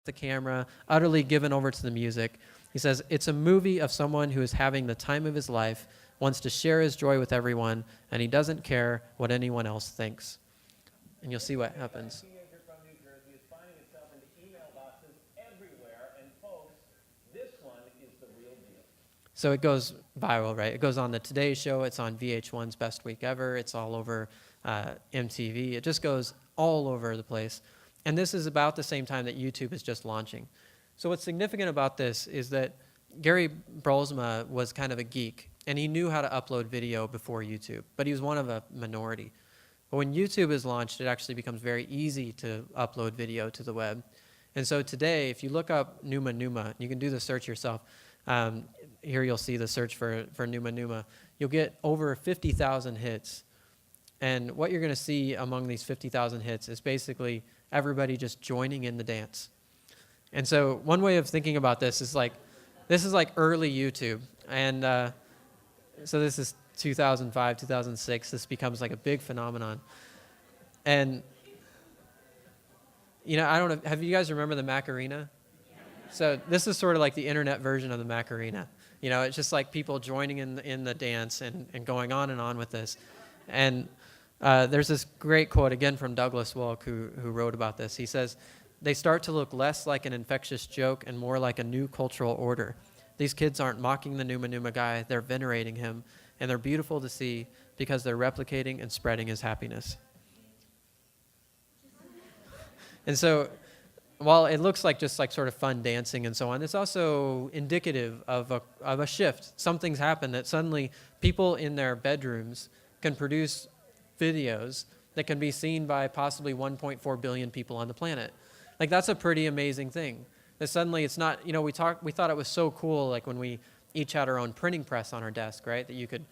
the camera, utterly given over to the music. He says, it's a movie of someone who is having the time of his life, wants to share his joy with everyone, and he doesn't care what anyone else thinks. And you'll see what happens. So it goes viral, right? It goes on the Today Show. It's on VH1's Best Week Ever. It's all over MTV. It just goes all over the place. And this is about the same time that YouTube is just launching. So what's significant about this is that Gary Brolsma was kind of a geek, and he knew how to upload video before YouTube, but he was one of a minority. But when YouTube is launched, it actually becomes very easy to upload video to the web. And so today, if you look up Numa Numa, you can do the search yourself. Here you'll see the search for Numa Numa. You'll get over 50,000 hits. And what you're going to see among these 50,000 hits is basically everybody just joining in the dance. And so one way of thinking about this is like early YouTube. And so this is 2005, 2006. This becomes like a big phenomenon. And, you know, I don't know, have you guys remember the Macarena? So this is sort of like the internet version of the Macarena. You know, it's just like people joining in the dance and going on with this. And there's this great quote, again, from Douglas Wolk, who wrote about this. He says, they start to look less like an infectious joke and more like a new cultural order. These kids aren't mocking the Numa Numa guy, they're venerating him. And they're beautiful to see because they're replicating and spreading his happiness. And so, while it looks like just like sort of fun dancing and so on, it's also indicative of a shift. Something's happened that suddenly people in their bedrooms can produce videos that can be seen by possibly 1.4 billion people on the planet. Like, that's a pretty amazing thing. That suddenly it's not, you know, we thought it was so cool, like when we each had our own printing press on our desk, right? That you could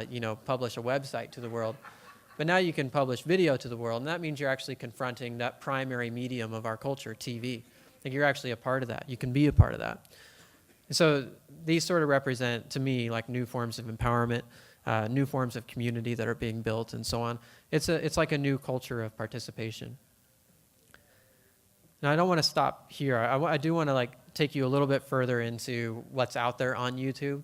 you know, publish a website to the world. But now you can publish video to the world, and that means you're actually confronting that primary medium of our culture, TV. Like, you're actually a part of that. You can be a part of that. And so these sort of represent, to me, like new forms of empowerment, new forms of community that are being built, and so on. It's like a new culture of participation. Now, I don't want to stop here. I do want to like take you a little bit further into what's out there on YouTube.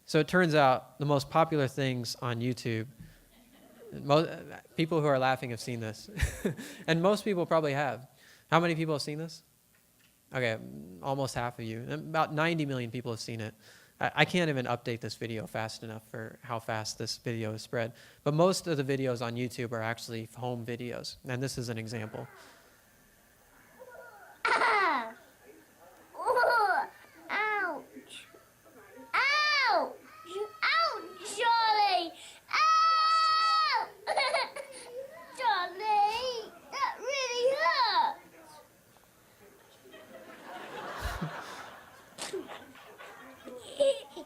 So it turns out the most popular things on YouTube, people who are laughing have seen this. And most people probably have. How many people have seen this? Okay, almost half of you. About 90 million people have seen it. I can't even update this video fast enough for how fast this video is spread. But most of the videos on YouTube are actually home videos. And this is an example.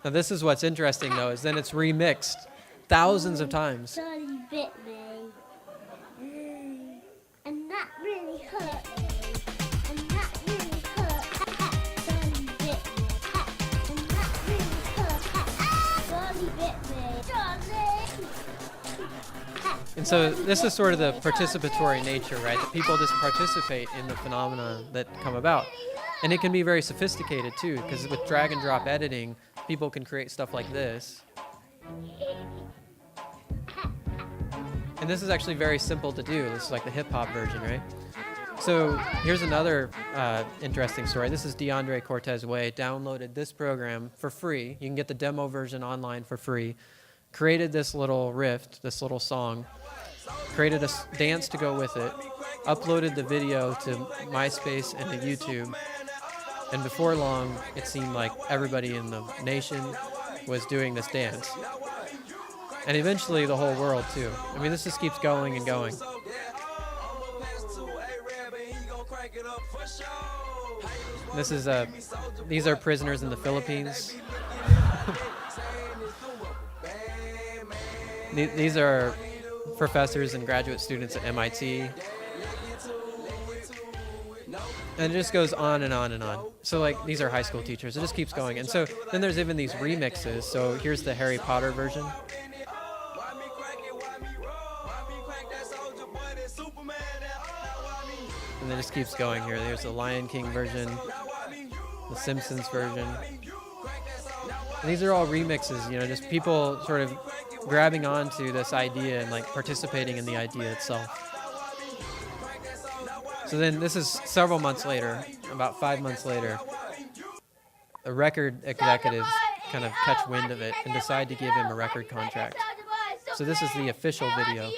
Now, this is what's interesting, though, is then it's remixed thousands of times. Charlie bit me. And that really hurt. And that really hurt. Charlie bit me. And that really hurt. Charlie bit me. Charlie. And so this is sort of the participatory nature, right? That people just participate in the phenomena that come about. And it can be very sophisticated, too, because with drag and drop editing, people can create stuff like this. And this is actually very simple to do. This is like the hip-hop version, right? So here's another interesting story. This is DeAndre Cortez Way. Downloaded this program for free. You can get the demo version online for free. Created this little riff, this little song. Created a dance to go with it. Uploaded the video to MySpace and to YouTube. And before long, it seemed like everybody in the nation was doing this dance. And eventually the whole world, too. I mean, this just keeps going and going. This is these are prisoners in the Philippines. These are professors and graduate students at MIT. And it just goes on and on and on. So like these are high school teachers. It just keeps going. And so then there's even these remixes. So here's the Harry Potter version. And then it just keeps going here. There's the Lion King version, the Simpsons version. And these are all remixes, you know, just people sort of grabbing onto this idea and like participating in the idea itself. So then this is several months later, about 5 months later, the record executives kind of catch wind of it and decide to give him a record contract. So this is the official video.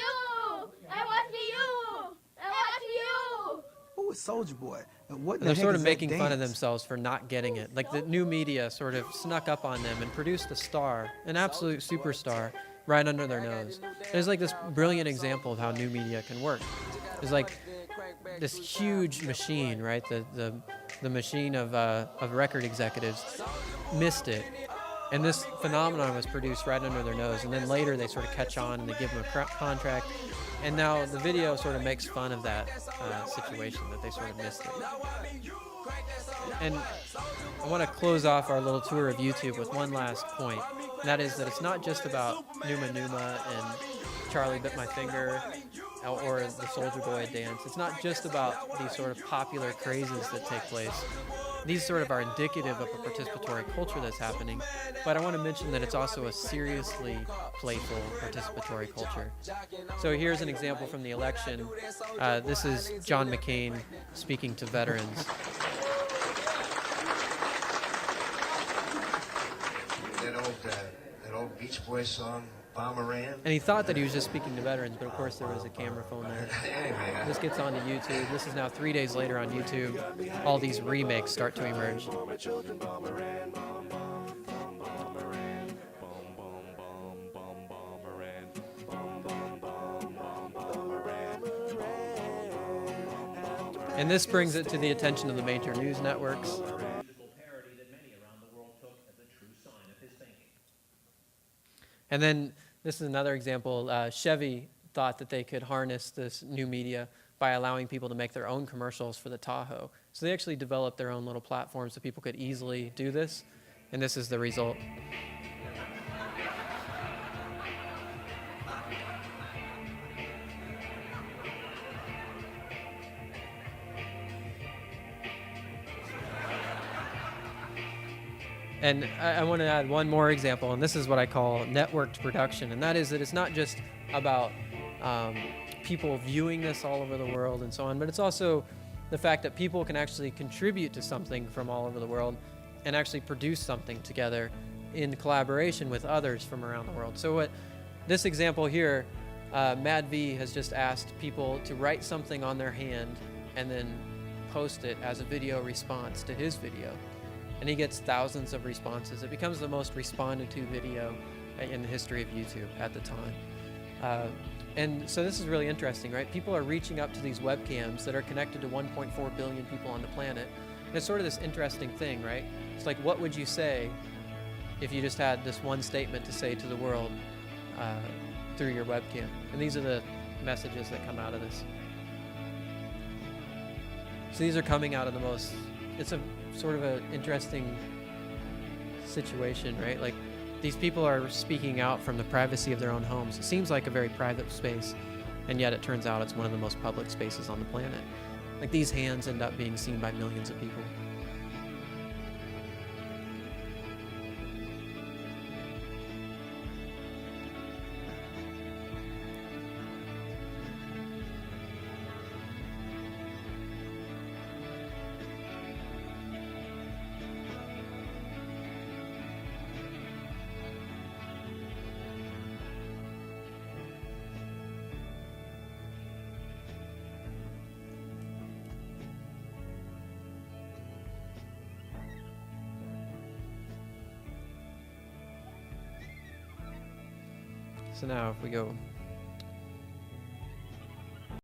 Who is Soldier Boy? And what And they're sort of making fun of themselves for not getting it. Like the new media sort of snuck up on them and produced a star, an absolute superstar, right under their nose. There's like this brilliant example of how new media can work. There's like this huge machine, right? The machine of record executives missed it. And this phenomenon was produced right under their nose. And then later they sort of catch on and they give them a contract. And now the video sort of makes fun of that situation, that they sort of missed it. And I want to close off our little tour of YouTube with one last point. And that is that it's not just about Numa Numa and Charlie Bit My Finger or the Soldier Boy dance. It's not just about these sort of popular crazes that take place. These sort of are indicative of a participatory culture that's happening, but I want to mention that it's also a seriously playful participatory culture. So here's an example from the election. This is John McCain speaking to veterans. That old Beach Boys song, Bomberan. And he thought that he was just speaking to veterans, but of course there was a camera phone there. This gets onto YouTube. This is now 3 days later on YouTube. All these remakes start to emerge. And this brings it to the attention of the major news networks. And then this is another example. Chevy thought that they could harness this new media by allowing people to make their own commercials for the Tahoe. So they actually developed their own little platform so people could easily do this. And this is the result. And I want to add one more example, and this is what I call networked production, and that is that it's not just about people viewing this all over the world and so on, but it's also the fact that people can actually contribute to something from all over the world and actually produce something together in collaboration with others from around the world. So what this example here, Mad V has just asked people to write something on their hand and then post it as a video response to his video. And he gets thousands of responses. It becomes the most responded to video in the history of YouTube at the time. And so this is really interesting, right? People are reaching up to these webcams that are connected to 1.4 billion people on the planet. And it's sort of this interesting thing, right? It's like, what would you say if you just had this one statement to say to the world through your webcam? And these are the messages that come out of this. So these are coming out of the most, it's a sort of an interesting situation, right? Like, these people are speaking out from the privacy of their own homes. It seems like a very private space, and yet it turns out it's one of the most public spaces on the planet. Like, these hands end up being seen by millions of people. So now if we go